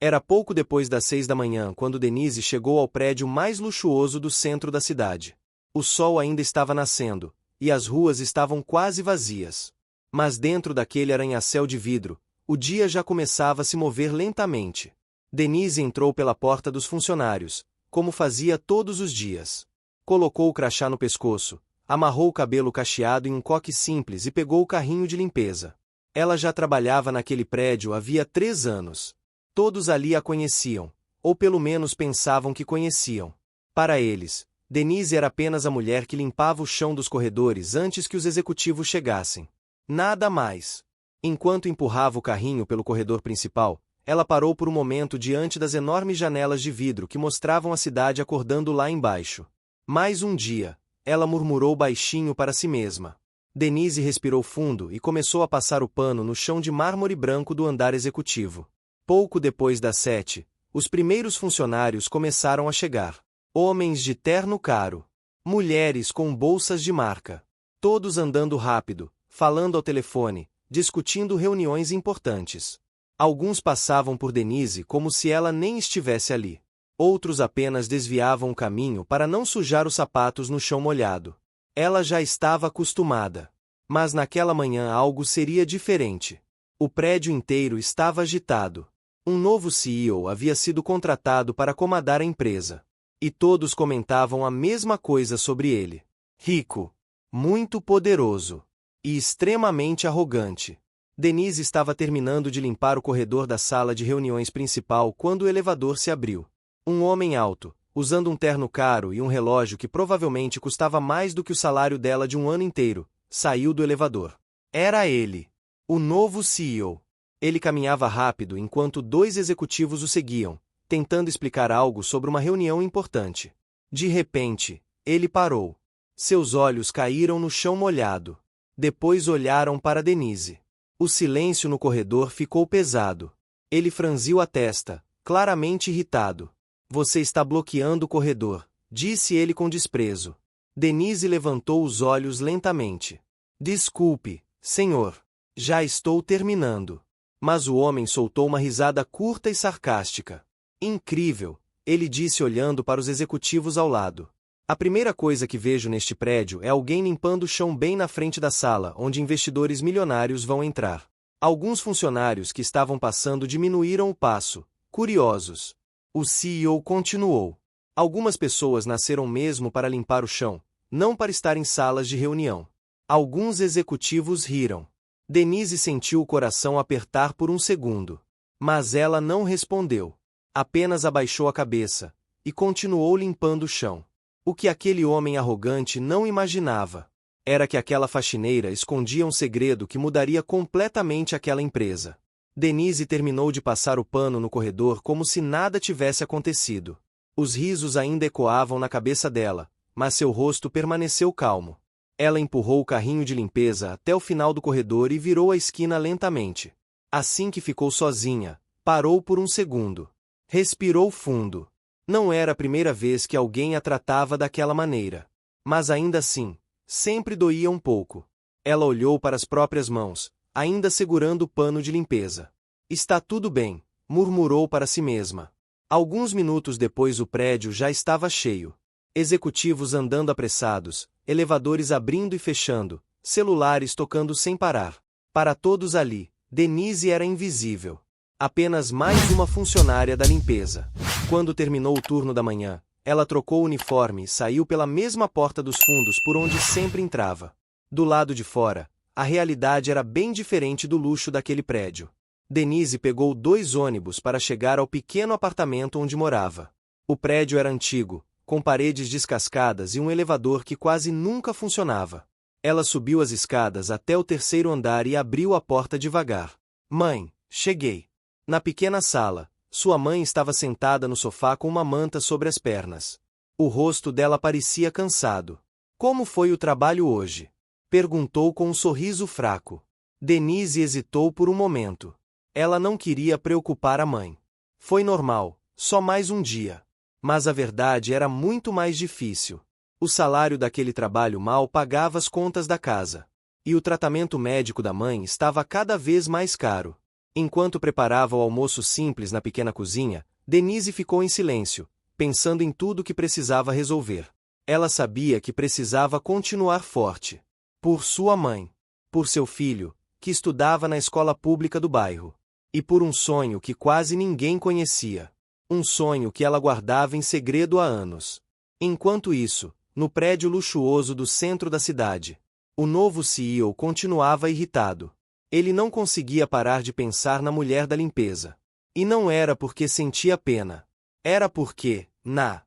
Era pouco depois das 6 da manhã quando Denise chegou ao prédio mais luxuoso do centro da cidade. O sol ainda estava nascendo, e as ruas estavam quase vazias. Mas dentro daquele arranha-céu de vidro, o dia já começava a se mover lentamente. Denise entrou pela porta dos funcionários, como fazia todos os dias. Colocou o crachá no pescoço, amarrou o cabelo cacheado em um coque simples e pegou o carrinho de limpeza. Ela já trabalhava naquele prédio havia 3 anos. Todos ali a conheciam, ou pelo menos pensavam que conheciam. Para eles, Denise era apenas a mulher que limpava o chão dos corredores antes que os executivos chegassem. Nada mais. Enquanto empurrava o carrinho pelo corredor principal, ela parou por um momento diante das enormes janelas de vidro que mostravam a cidade acordando lá embaixo. Mais um dia, ela murmurou baixinho para si mesma. Denise respirou fundo e começou a passar o pano no chão de mármore branco do andar executivo. Pouco depois das 7, os primeiros funcionários começaram a chegar. Homens de terno caro. Mulheres com bolsas de marca. Todos andando rápido, falando ao telefone, discutindo reuniões importantes. Alguns passavam por Denise como se ela nem estivesse ali. Outros apenas desviavam o caminho para não sujar os sapatos no chão molhado. Ela já estava acostumada. Mas naquela manhã algo seria diferente. O prédio inteiro estava agitado. Um novo CEO havia sido contratado para comandar a empresa. E todos comentavam a mesma coisa sobre ele. Rico, muito poderoso e extremamente arrogante. Denise estava terminando de limpar o corredor da sala de reuniões principal quando o elevador se abriu. Um homem alto, usando um terno caro e um relógio que provavelmente custava mais do que o salário dela de um ano inteiro, saiu do elevador. Era ele, o novo CEO. Ele caminhava rápido enquanto 2 executivos o seguiam, tentando explicar algo sobre uma reunião importante. De repente, ele parou. Seus olhos caíram no chão molhado. Depois olharam para Denise. O silêncio no corredor ficou pesado. Ele franziu a testa, claramente irritado. Você está bloqueando o corredor, disse ele com desprezo. Denise levantou os olhos lentamente. Desculpe, senhor. Já estou terminando. Mas o homem soltou uma risada curta e sarcástica. Incrível, ele disse olhando para os executivos ao lado. A primeira coisa que vejo neste prédio é alguém limpando o chão bem na frente da sala onde investidores milionários vão entrar. Alguns funcionários que estavam passando diminuíram o passo, curiosos. O CEO continuou. Algumas pessoas nasceram mesmo para limpar o chão, não para estar em salas de reunião. Alguns executivos riram. Denise sentiu o coração apertar por um segundo. Mas ela não respondeu. Apenas abaixou a cabeça e continuou limpando o chão. O que aquele homem arrogante não imaginava era que aquela faxineira escondia um segredo que mudaria completamente aquela empresa. Denise terminou de passar o pano no corredor como se nada tivesse acontecido. Os risos ainda ecoavam na cabeça dela, mas seu rosto permaneceu calmo. Ela empurrou o carrinho de limpeza até o final do corredor e virou a esquina lentamente. Assim que ficou sozinha, parou por um segundo. Respirou fundo. Não era a primeira vez que alguém a tratava daquela maneira. Mas ainda assim, sempre doía um pouco. Ela olhou para as próprias mãos, ainda segurando o pano de limpeza. Está tudo bem, murmurou para si mesma. Alguns minutos depois o prédio já estava cheio. Executivos andando apressados, elevadores abrindo e fechando, celulares tocando sem parar. Para todos ali, Denise era invisível. Apenas mais uma funcionária da limpeza. Quando terminou o turno da manhã, ela trocou o uniforme e saiu pela mesma porta dos fundos por onde sempre entrava. Do lado de fora, a realidade era bem diferente do luxo daquele prédio. Denise pegou 2 ônibus para chegar ao pequeno apartamento onde morava. O prédio era antigo, com paredes descascadas e um elevador que quase nunca funcionava. Ela subiu as escadas até o 3º andar e abriu a porta devagar. Mãe, cheguei. Na pequena sala, sua mãe estava sentada no sofá com uma manta sobre as pernas. O rosto dela parecia cansado. Como foi o trabalho hoje? Perguntou com um sorriso fraco. Denise hesitou por um momento. Ela não queria preocupar a mãe. Foi normal, só mais um dia. Mas a verdade era muito mais difícil. O salário daquele trabalho mal pagava as contas da casa. E o tratamento médico da mãe estava cada vez mais caro. Enquanto preparava o almoço simples na pequena cozinha, Denise ficou em silêncio, pensando em tudo que precisava resolver. Ela sabia que precisava continuar forte. Por sua mãe. Por seu filho, que estudava na escola pública do bairro. E por um sonho que quase ninguém conhecia. Um sonho que ela guardava em segredo há anos. Enquanto isso, no prédio luxuoso do centro da cidade, o novo CEO continuava irritado. Ele não conseguia parar de pensar na mulher da limpeza. E não era porque sentia pena. Era porque, na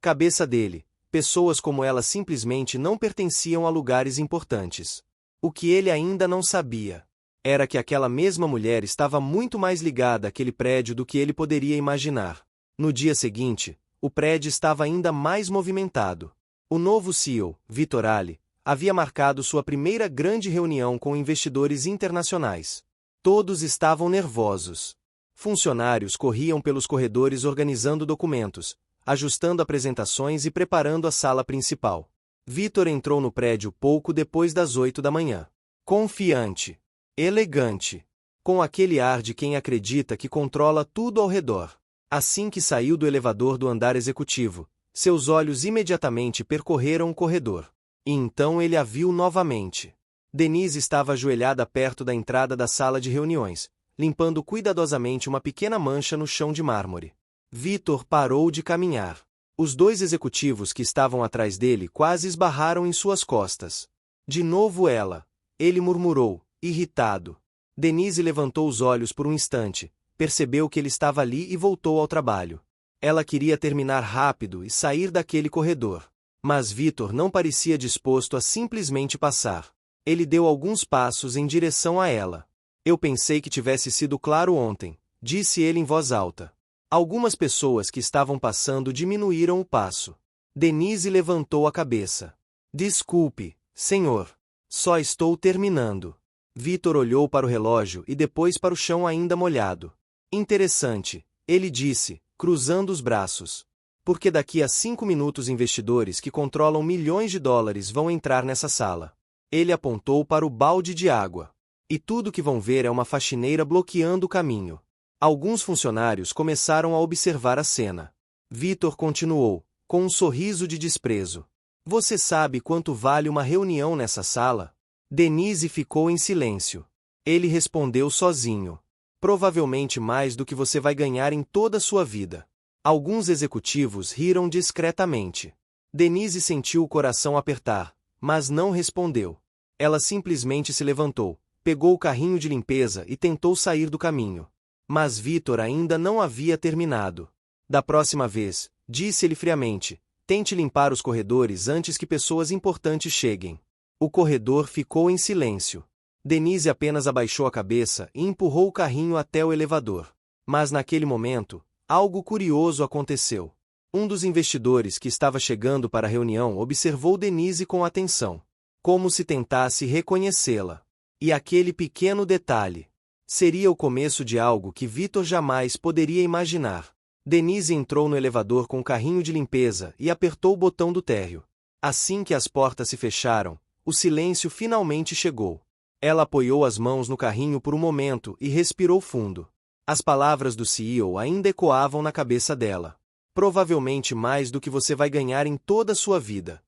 cabeça dele, pessoas como ela simplesmente não pertenciam a lugares importantes. O que ele ainda não sabia era que aquela mesma mulher estava muito mais ligada àquele prédio do que ele poderia imaginar. No dia seguinte, o prédio estava ainda mais movimentado. O novo CEO, Vitor Ali, havia marcado sua primeira grande reunião com investidores internacionais. Todos estavam nervosos. Funcionários corriam pelos corredores organizando documentos, ajustando apresentações e preparando a sala principal. Vitor entrou no prédio pouco depois das 8 da manhã. Confiante. Elegante. Com aquele ar de quem acredita que controla tudo ao redor. Assim que saiu do elevador do andar executivo, seus olhos imediatamente percorreram o corredor. E então ele a viu novamente. Denise estava ajoelhada perto da entrada da sala de reuniões, limpando cuidadosamente uma pequena mancha no chão de mármore. Vitor parou de caminhar. Os dois executivos que estavam atrás dele quase esbarraram em suas costas. De novo ela. Ele murmurou, irritado. Denise levantou os olhos por um instante, percebeu que ele estava ali e voltou ao trabalho. Ela queria terminar rápido e sair daquele corredor. Mas Vitor não parecia disposto a simplesmente passar. Ele deu alguns passos em direção a ela. Eu pensei que tivesse sido claro ontem, disse ele em voz alta. Algumas pessoas que estavam passando diminuíram o passo. Denise levantou a cabeça. Desculpe, senhor. Só estou terminando. Vitor olhou para o relógio e depois para o chão ainda molhado. Interessante, ele disse, cruzando os braços. Porque daqui a 5 minutos investidores que controlam milhões de dólares vão entrar nessa sala. Ele apontou para o balde de água. E tudo que vão ver é uma faxineira bloqueando o caminho. Alguns funcionários começaram a observar a cena. Vitor continuou, com um sorriso de desprezo. Você sabe quanto vale uma reunião nessa sala? Denise ficou em silêncio. Ele respondeu sozinho. Provavelmente mais do que você vai ganhar em toda a sua vida. Alguns executivos riram discretamente. Denise sentiu o coração apertar, mas não respondeu. Ela simplesmente se levantou, pegou o carrinho de limpeza e tentou sair do caminho. Mas Vitor ainda não havia terminado. Da próxima vez, disse ele friamente, tente limpar os corredores antes que pessoas importantes cheguem. O corredor ficou em silêncio. Denise apenas abaixou a cabeça e empurrou o carrinho até o elevador. Mas naquele momento, algo curioso aconteceu. Um dos investidores que estava chegando para a reunião observou Denise com atenção, como se tentasse reconhecê-la. E aquele pequeno detalhe seria o começo de algo que Vitor jamais poderia imaginar. Denise entrou no elevador com o carrinho de limpeza e apertou o botão do térreo. Assim que as portas se fecharam, o silêncio finalmente chegou. Ela apoiou as mãos no carrinho por um momento e respirou fundo. As palavras do CEO ainda ecoavam na cabeça dela. Provavelmente mais do que você vai ganhar em toda a sua vida.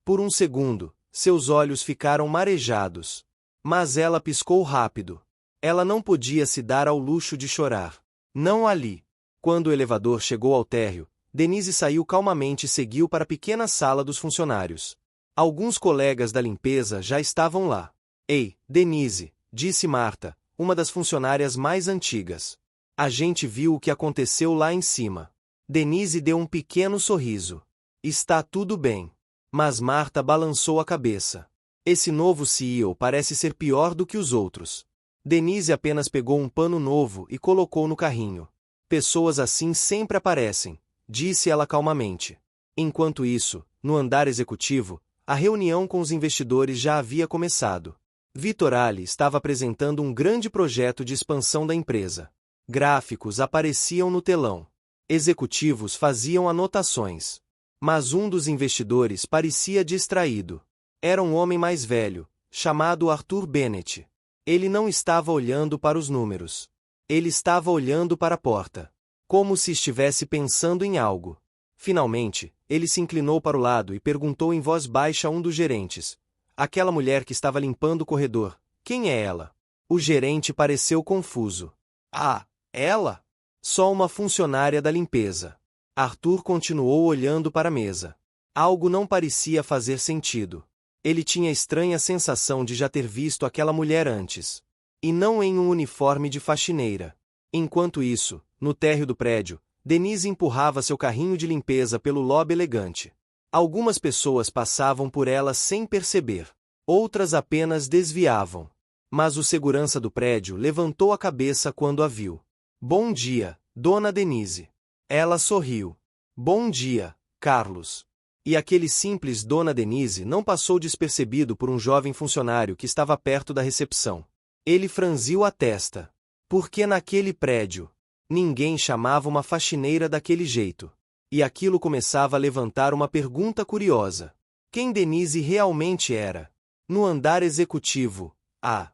Por um segundo, seus olhos ficaram marejados. Mas ela piscou rápido. Ela não podia se dar ao luxo de chorar. Não ali. Quando o elevador chegou ao térreo, Denise saiu calmamente e seguiu para a pequena sala dos funcionários. Alguns colegas da limpeza já estavam lá. Ei, Denise, disse Marta, uma das funcionárias mais antigas. A gente viu o que aconteceu lá em cima. Denise deu um pequeno sorriso. Está tudo bem. Mas Marta balançou a cabeça. Esse novo CEO parece ser pior do que os outros. Denise apenas pegou um pano novo e colocou no carrinho. Pessoas assim sempre aparecem, disse ela calmamente. Enquanto isso, no andar executivo, a reunião com os investidores já havia começado. Vitor Ali estava apresentando um grande projeto de expansão da empresa. Gráficos apareciam no telão. Executivos faziam anotações. Mas um dos investidores parecia distraído. Era um homem mais velho, chamado Arthur Bennett. Ele não estava olhando para os números. Ele estava olhando para a porta, como se estivesse pensando em algo. Finalmente, ele se inclinou para o lado e perguntou em voz baixa a um dos gerentes. Aquela mulher que estava limpando o corredor, quem é ela? O gerente pareceu confuso. Ah, ela? Só uma funcionária da limpeza. Arthur continuou olhando para a mesa. Algo não parecia fazer sentido. Ele tinha a estranha sensação de já ter visto aquela mulher antes. E não em um uniforme de faxineira. Enquanto isso, no térreo do prédio, Denise empurrava seu carrinho de limpeza pelo lobby elegante. Algumas pessoas passavam por ela sem perceber. Outras apenas desviavam. Mas o segurança do prédio levantou a cabeça quando a viu. Bom dia, dona Denise. Ela sorriu. Bom dia, Carlos. E aquele simples dona Denise não passou despercebido por um jovem funcionário que estava perto da recepção. Ele franziu a testa. Porque naquele prédio, ninguém chamava uma faxineira daquele jeito. E aquilo começava a levantar uma pergunta curiosa. Quem Denise realmente era? No andar executivo, a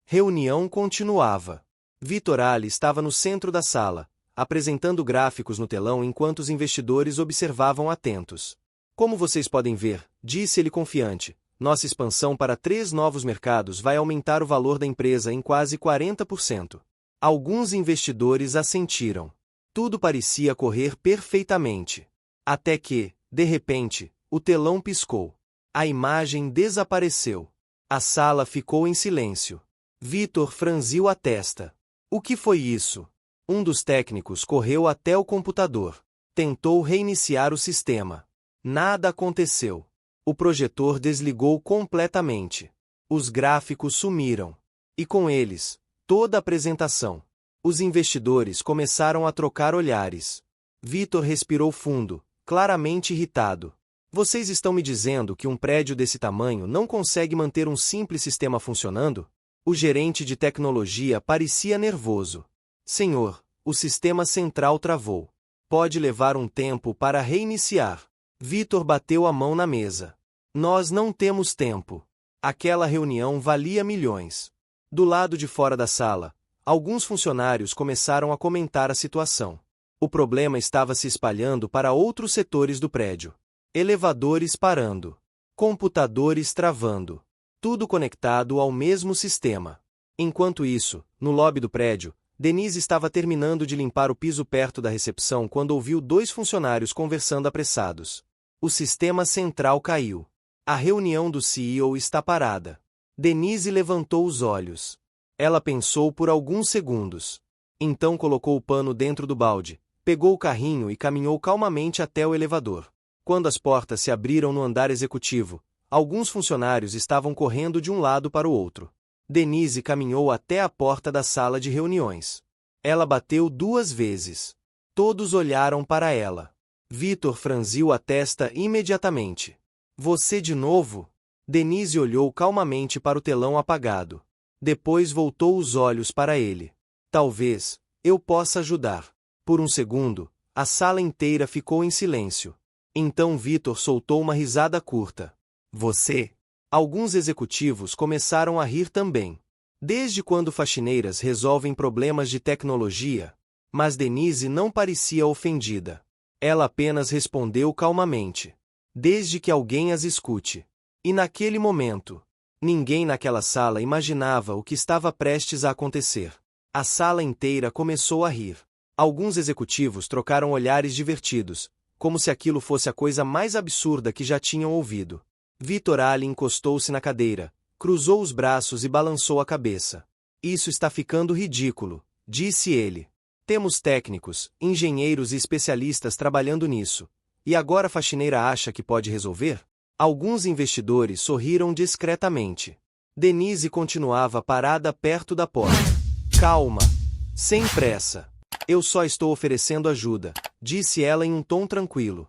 reunião continuava. Vitor Ali estava no centro da sala, apresentando gráficos no telão enquanto os investidores observavam atentos. Como vocês podem ver, disse ele confiante, nossa expansão para 3 novos mercados vai aumentar o valor da empresa em quase 40%. Alguns investidores assentiram. Tudo parecia correr perfeitamente. Até que, de repente, o telão piscou. A imagem desapareceu. A sala ficou em silêncio. Vitor franziu a testa. O que foi isso? Um dos técnicos correu até o computador. Tentou reiniciar o sistema. Nada aconteceu. O projetor desligou completamente. Os gráficos sumiram. E com eles, toda a apresentação. Os investidores começaram a trocar olhares. Vitor respirou fundo, claramente irritado. Vocês estão me dizendo que um prédio desse tamanho não consegue manter um simples sistema funcionando? O gerente de tecnologia parecia nervoso. Senhor, o sistema central travou. Pode levar um tempo para reiniciar. Vitor bateu a mão na mesa. Nós não temos tempo. Aquela reunião valia milhões. Do lado de fora da sala, alguns funcionários começaram a comentar a situação. O problema estava se espalhando para outros setores do prédio. Elevadores parando. Computadores travando. Tudo conectado ao mesmo sistema. Enquanto isso, no lobby do prédio, Denise estava terminando de limpar o piso perto da recepção quando ouviu 2 funcionários conversando apressados. O sistema central caiu. A reunião do CEO está parada. Denise levantou os olhos. Ela pensou por alguns segundos. Então colocou o pano dentro do balde, pegou o carrinho e caminhou calmamente até o elevador. Quando as portas se abriram no andar executivo, alguns funcionários estavam correndo de um lado para o outro. Denise caminhou até a porta da sala de reuniões. Ela bateu 2 vezes. Todos olharam para ela. Vitor franziu a testa imediatamente. Você de novo? Denise olhou calmamente para o telão apagado. Depois voltou os olhos para ele. Talvez eu possa ajudar. Por um segundo, a sala inteira ficou em silêncio. Então Vitor soltou uma risada curta. Você? Alguns executivos começaram a rir também. Desde quando faxineiras resolvem problemas de tecnologia? Mas Denise não parecia ofendida. Ela apenas respondeu calmamente. Desde que alguém as escute. E naquele momento, ninguém naquela sala imaginava o que estava prestes a acontecer. A sala inteira começou a rir. Alguns executivos trocaram olhares divertidos, como se aquilo fosse a coisa mais absurda que já tinham ouvido. Vitor Ali encostou-se na cadeira, cruzou os braços e balançou a cabeça. Isso está ficando ridículo, disse ele. Temos técnicos, engenheiros e especialistas trabalhando nisso. E agora a faxineira acha que pode resolver? Alguns investidores sorriram discretamente. Denise continuava parada perto da porta. Calma. Sem pressa. Eu só estou oferecendo ajuda, disse ela em um tom tranquilo.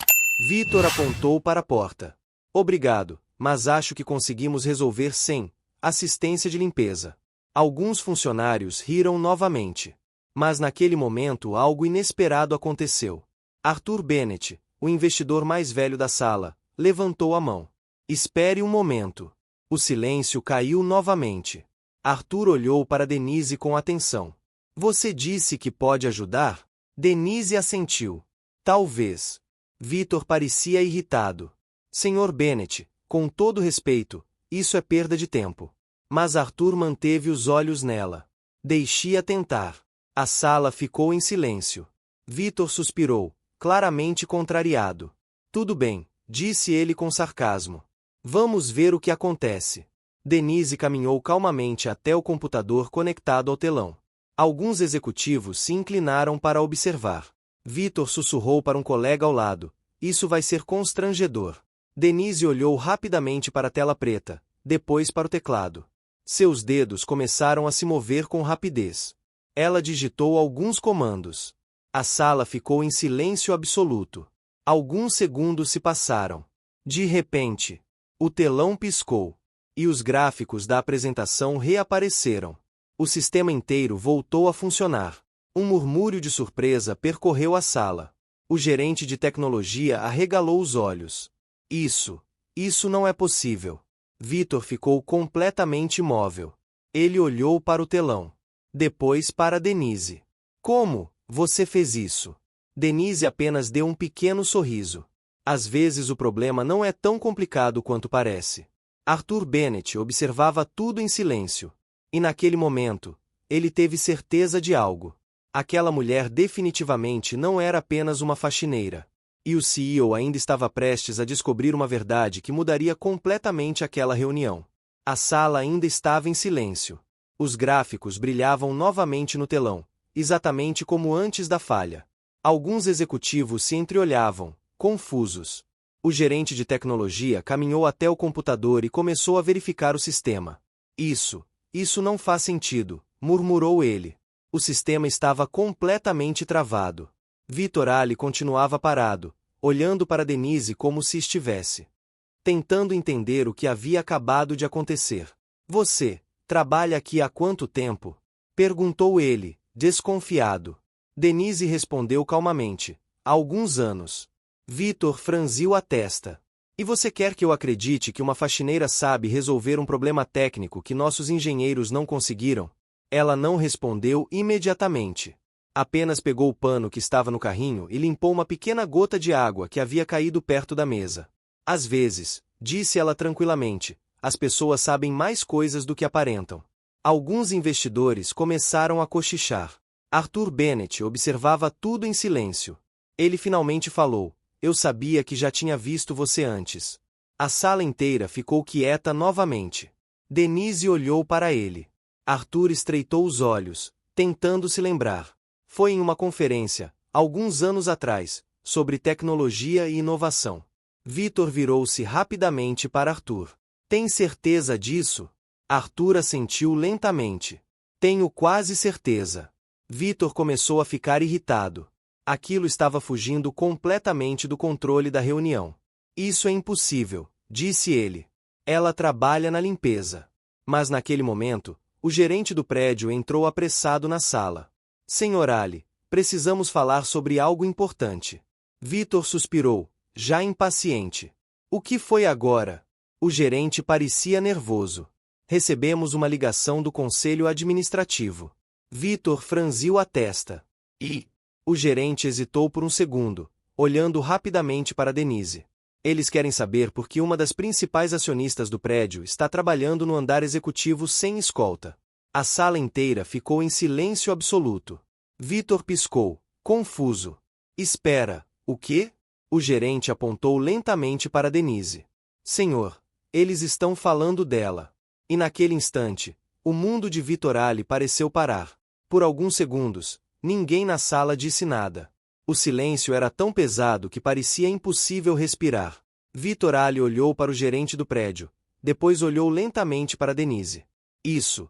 Vitor apontou para a porta. Obrigado, mas acho que conseguimos resolver sem assistência de limpeza. Alguns funcionários riram novamente. Mas naquele momento algo inesperado aconteceu. Arthur Bennett, o investidor mais velho da sala, levantou a mão. Espere um momento. O silêncio caiu novamente. Arthur olhou para Denise com atenção. Você disse que pode ajudar? Denise assentiu. Talvez. Vitor parecia irritado. Senhor Bennet, com todo respeito, isso é perda de tempo. Mas Arthur manteve os olhos nela. Deixe-a tentar. A sala ficou em silêncio. Vitor suspirou, claramente contrariado. Tudo bem, disse ele com sarcasmo. Vamos ver o que acontece. Denise caminhou calmamente até o computador conectado ao telão. Alguns executivos se inclinaram para observar. Vitor sussurrou para um colega ao lado. Isso vai ser constrangedor. Denise olhou rapidamente para a tela preta, depois para o teclado. Seus dedos começaram a se mover com rapidez. Ela digitou alguns comandos. A sala ficou em silêncio absoluto. Alguns segundos se passaram. De repente, o telão piscou. E os gráficos da apresentação reapareceram. O sistema inteiro voltou a funcionar. Um murmúrio de surpresa percorreu a sala. O gerente de tecnologia arregalou os olhos. Isso não é possível. Vitor ficou completamente imóvel. Ele olhou para o telão. Depois para Denise. Como você fez isso? Denise apenas deu um pequeno sorriso. Às vezes o problema não é tão complicado quanto parece. Arthur Bennet observava tudo em silêncio. E naquele momento, ele teve certeza de algo. Aquela mulher definitivamente não era apenas uma faxineira. E o CEO ainda estava prestes a descobrir uma verdade que mudaria completamente aquela reunião. A sala ainda estava em silêncio. Os gráficos brilhavam novamente no telão, exatamente como antes da falha. Alguns executivos se entreolhavam, confusos. O gerente de tecnologia caminhou até o computador e começou a verificar o sistema. Isso não faz sentido, murmurou ele. O sistema estava completamente travado. Vitor Ali continuava parado, olhando para Denise como se estivesse tentando entender o que havia acabado de acontecer. Você trabalha aqui há quanto tempo? Perguntou ele, desconfiado. Denise respondeu calmamente. Há alguns anos. Vitor franziu a testa. E você quer que eu acredite que uma faxineira sabe resolver um problema técnico que nossos engenheiros não conseguiram? Ela não respondeu imediatamente. Apenas pegou o pano que estava no carrinho e limpou uma pequena gota de água que havia caído perto da mesa. Às vezes, disse ela tranquilamente, as pessoas sabem mais coisas do que aparentam. Alguns investidores começaram a cochichar. Arthur Bennet observava tudo em silêncio. Ele finalmente falou. Eu sabia que já tinha visto você antes. A sala inteira ficou quieta novamente. Denise olhou para ele. Arthur estreitou os olhos, tentando se lembrar. Foi em uma conferência, alguns anos atrás, sobre tecnologia e inovação. Vitor virou-se rapidamente para Arthur. Tem certeza disso? Arthur assentiu lentamente. Tenho quase certeza. Vitor começou a ficar irritado. Aquilo estava fugindo completamente do controle da reunião. Isso é impossível, disse ele. Ela trabalha na limpeza. Mas naquele momento, o gerente do prédio entrou apressado na sala. Senhor Ali, precisamos falar sobre algo importante. Vitor suspirou, já impaciente. O que foi agora? O gerente parecia nervoso. Recebemos uma ligação do conselho administrativo. Vitor franziu a testa. O gerente hesitou por um segundo, olhando rapidamente para Denise. Eles querem saber por que uma das principais acionistas do prédio está trabalhando no andar executivo sem escolta. A sala inteira ficou em silêncio absoluto. Vitor piscou, confuso. Espera, o quê? O gerente apontou lentamente para Denise. Senhor, eles estão falando dela. E naquele instante, o mundo de Vitor Ali pareceu parar. Por alguns segundos, ninguém na sala disse nada. O silêncio era tão pesado que parecia impossível respirar. Vitor Ali olhou para o gerente do prédio, depois olhou lentamente para Denise. Isso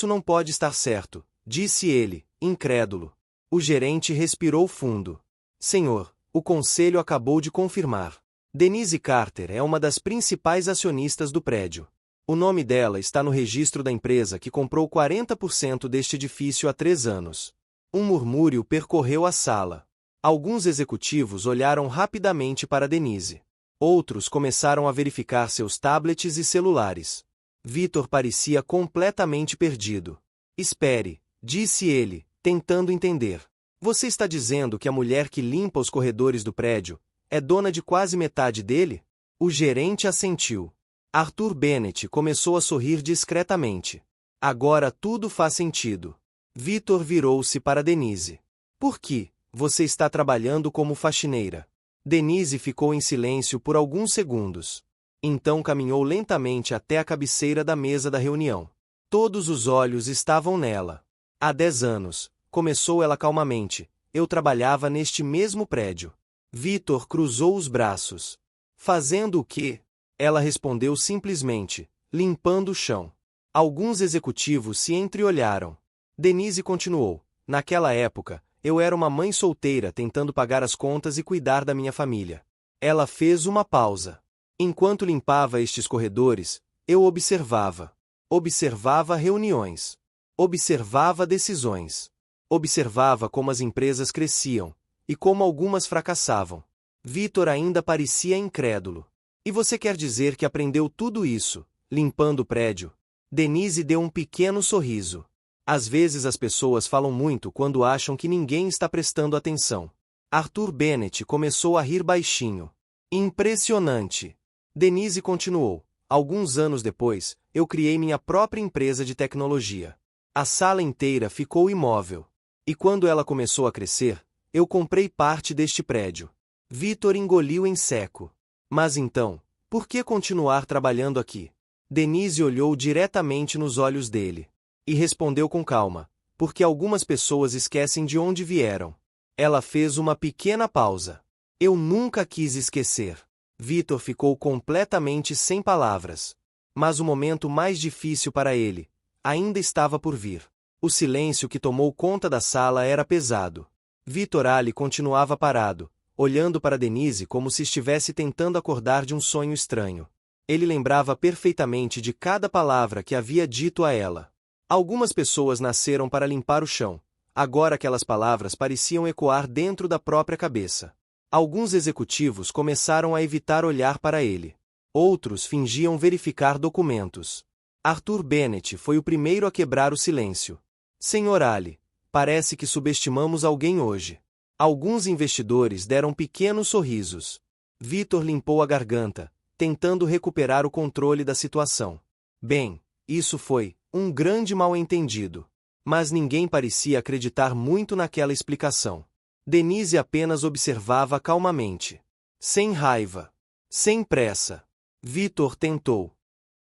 não pode estar certo, disse ele, incrédulo. O gerente respirou fundo. Senhor, o conselho acabou de confirmar. Denise Carter é uma das principais acionistas do prédio. O nome dela está no registro da empresa que comprou 40% deste edifício há 3 anos. Um murmúrio percorreu a sala. Alguns executivos olharam rapidamente para Denise. Outros começaram a verificar seus tablets e celulares. Vitor parecia completamente perdido. Espere, disse ele, tentando entender. Você está dizendo que a mulher que limpa os corredores do prédio é dona de quase metade dele? O gerente assentiu. Arthur Bennett começou a sorrir discretamente. Agora tudo faz sentido. Victor virou-se para Denise. Por que você está trabalhando como faxineira? Denise ficou em silêncio por alguns segundos. Então caminhou lentamente até a cabeceira da mesa da reunião. Todos os olhos estavam nela. Há 10 anos, começou ela calmamente, eu trabalhava neste mesmo prédio. Victor cruzou os braços. Fazendo o quê? Ela respondeu simplesmente, limpando o chão. Alguns executivos se entreolharam. Denise continuou, naquela época, eu era uma mãe solteira tentando pagar as contas e cuidar da minha família. Ela fez uma pausa. Enquanto limpava estes corredores, eu observava. Observava reuniões. Observava decisões. Observava como as empresas cresciam, e como algumas fracassavam. Victor ainda parecia incrédulo. E você quer dizer que aprendeu tudo isso, limpando o prédio? Denise deu um pequeno sorriso. Às vezes as pessoas falam muito quando acham que ninguém está prestando atenção. Arthur Bennett começou a rir baixinho. Impressionante! Denise continuou. Alguns anos depois, eu criei minha própria empresa de tecnologia. A sala inteira ficou imóvel. E quando ela começou a crescer, eu comprei parte deste prédio. Victor engoliu em seco. Mas então, por que continuar trabalhando aqui? Denise olhou diretamente nos olhos dele. E respondeu com calma, porque algumas pessoas esquecem de onde vieram. Ela fez uma pequena pausa. Eu nunca quis esquecer. Victor ficou completamente sem palavras. Mas o momento mais difícil para ele ainda estava por vir. O silêncio que tomou conta da sala era pesado. Victor Ali continuava parado, olhando para Denise como se estivesse tentando acordar de um sonho estranho. Ele lembrava perfeitamente de cada palavra que havia dito a ela. Algumas pessoas nasceram para limpar o chão. Agora aquelas palavras pareciam ecoar dentro da própria cabeça. Alguns executivos começaram a evitar olhar para ele. Outros fingiam verificar documentos. Arthur Bennett foi o primeiro a quebrar o silêncio. Senhor Ali, parece que subestimamos alguém hoje. Alguns investidores deram pequenos sorrisos. Victor limpou a garganta, tentando recuperar o controle da situação. Bem, isso foi um grande mal-entendido. Mas ninguém parecia acreditar muito naquela explicação. Denise apenas observava calmamente. Sem raiva. Sem pressa. Victor tentou.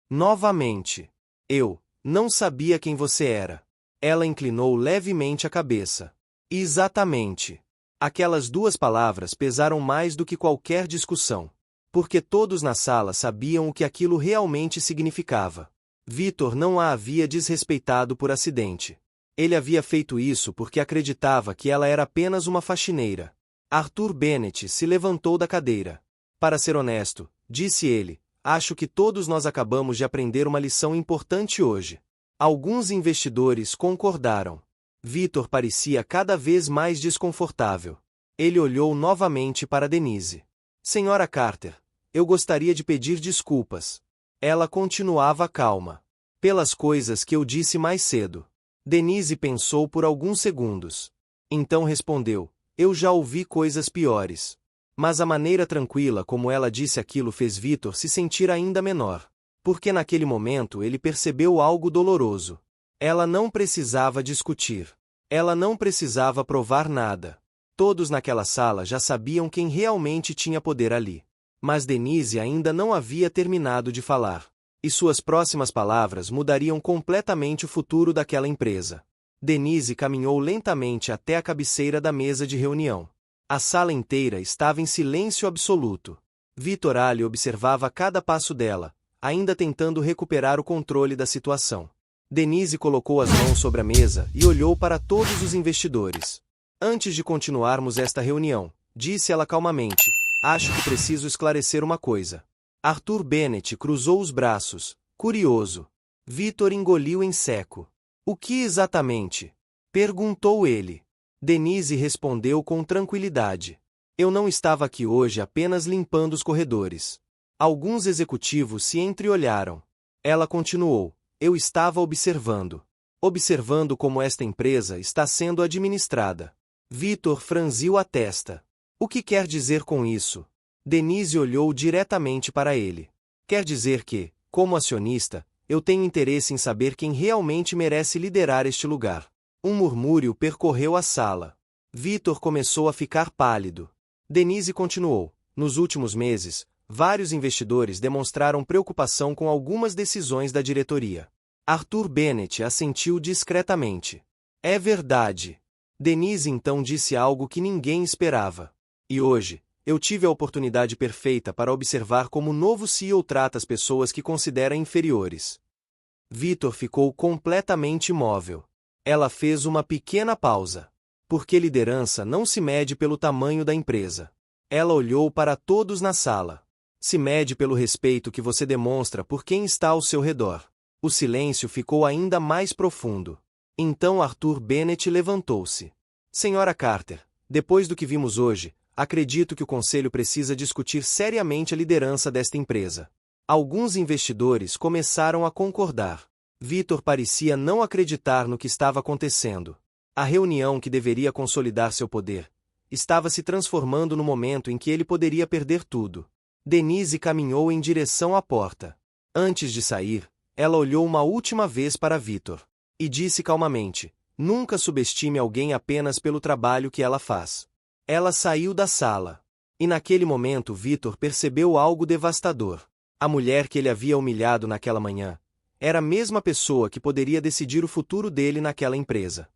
Novamente. Eu não sabia quem você era. Ela inclinou levemente a cabeça. Exatamente. Aquelas duas palavras pesaram mais do que qualquer discussão. Porque todos na sala sabiam o que aquilo realmente significava. Victor não a havia desrespeitado por acidente. Ele havia feito isso porque acreditava que ela era apenas uma faxineira. Arthur Bennett se levantou da cadeira. Para ser honesto, disse ele, acho que todos nós acabamos de aprender uma lição importante hoje. Alguns investidores concordaram. Victor parecia cada vez mais desconfortável. Ele olhou novamente para Denise. Senhora Carter, eu gostaria de pedir desculpas. Ela continuava calma. Pelas coisas que eu disse mais cedo. Denise pensou por alguns segundos. Então respondeu, eu já ouvi coisas piores. Mas a maneira tranquila como ela disse aquilo fez Victor se sentir ainda menor. Porque naquele momento ele percebeu algo doloroso. Ela não precisava discutir. Ela não precisava provar nada. Todos naquela sala já sabiam quem realmente tinha poder ali. Mas Denise ainda não havia terminado de falar. E suas próximas palavras mudariam completamente o futuro daquela empresa. Denise caminhou lentamente até a cabeceira da mesa de reunião. A sala inteira estava em silêncio absoluto. Victor Ali observava cada passo dela, ainda tentando recuperar o controle da situação. Denise colocou as mãos sobre a mesa e olhou para todos os investidores. Antes de continuarmos esta reunião, disse ela calmamente, acho que preciso esclarecer uma coisa. Arthur Bennett cruzou os braços, curioso. Victor engoliu em seco. O que exatamente? Perguntou ele. Denise respondeu com tranquilidade. Eu não estava aqui hoje apenas limpando os corredores. Alguns executivos se entreolharam. Ela continuou. Eu estava observando. observando como esta empresa está sendo administrada. Vitor franziu a testa. O que quer dizer com isso? Denise olhou diretamente para ele. Quer dizer que, como acionista, eu tenho interesse em saber quem realmente merece liderar este lugar. Um murmúrio percorreu a sala. Vitor começou a ficar pálido. Denise continuou. Nos últimos meses, vários investidores demonstraram preocupação com algumas decisões da diretoria. Arthur Bennett assentiu discretamente. É verdade. Denise então disse algo que ninguém esperava. E hoje, eu tive a oportunidade perfeita para observar como o novo CEO trata as pessoas que considera inferiores. Vitor ficou completamente imóvel. Ela fez uma pequena pausa. Porque liderança não se mede pelo tamanho da empresa. Ela olhou para todos na sala. Se mede pelo respeito que você demonstra por quem está ao seu redor. O silêncio ficou ainda mais profundo. Então Arthur Bennett levantou-se. Senhora Carter, depois do que vimos hoje, acredito que o conselho precisa discutir seriamente a liderança desta empresa. Alguns investidores começaram a concordar. Vitor parecia não acreditar no que estava acontecendo. A reunião que deveria consolidar seu poder estava se transformando no momento em que ele poderia perder tudo. Denise caminhou em direção à porta. Antes de sair, ela olhou uma última vez para Vitor e disse calmamente: nunca subestime alguém apenas pelo trabalho que ela faz. Ela saiu da sala. E naquele momento Vitor percebeu algo devastador. A mulher que ele havia humilhado naquela manhã era a mesma pessoa que poderia decidir o futuro dele naquela empresa.